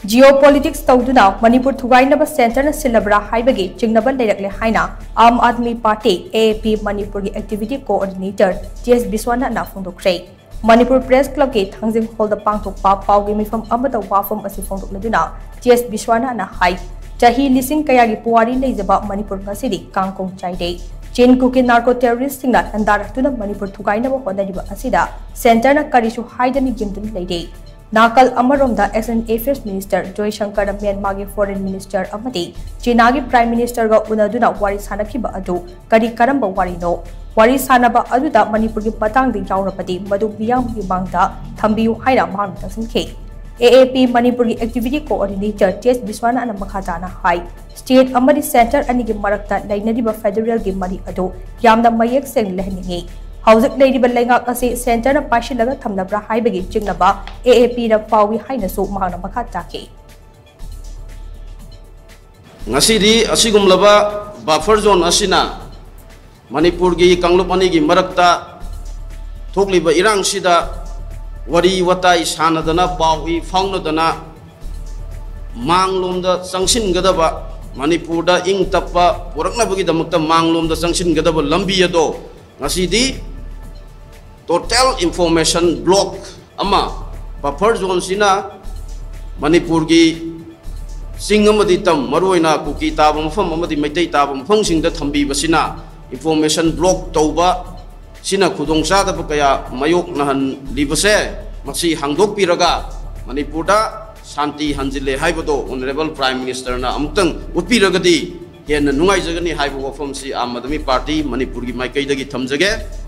Geopolitics Touduna Manipur Thugainaba Center Sillabra Haibagi Chingnaba Leirakle haina Aam Aadmi Party AAP Manipur Activity Coordinator Bishwanath phongdokhre Manipur Press Club ke Thangjing Hall the pangthokpa paugi mifam amada wafam asi phongdokladuna Bishwanath hai chahi lising kayagi puwari leijaba Manipur ngasidi kangkong chaide Chain cooking narco terrorists singna andaratuna Manipur Thugainaba honariba asida center na karisu haidani gimdun leide Nakal Amaromda SNA First Minister Joy Shankar Myanmar's Foreign Minister Amati China's Prime Minister ga unaduna wari sanakiba adu kari karamba wari no wari sanaba aduda Manipur gi patangdi yaurapati madu miyam gi bangda thambiu haina mang tasinke AAP Manipur gi Activity Coordinator Bishwanath makhadana hai State amadi Center ani gi marakta lainadiba Federal gi mari adu yamna mayek seng lehningi Howzik lady Belangak as a center of Pashilaga Tamnabra Haibagi Chingnaba AAP na Pawi Haina so Mahana Makataki. Nasidi Asigumlaba buffer zone Asina Manipurgi Kanglupanigi Marakta Tokliba Irang Sida Wari Watai Sanadana Pawi Foundadana Manglum the Sanction Gadaba Manipurda Ing Tapa Puraknabagi the Mukta Manglum the Sanction Gadaba Lambiado Nasidi Total information block ama buffer zone sina Manipur gi singamadi tam maroina kuki tabam fam amadi maitai tabam phungsing da thambi basina information block tauba sina khudong sa da kaya mayok nahan libase masi hangdok piraga Manipur da santi hanjile haibado honorable prime minister na amtang utpiragadi yen nungai jagani haibo from si Aam Aadmi Party Manipur gi maikai dagi thamjage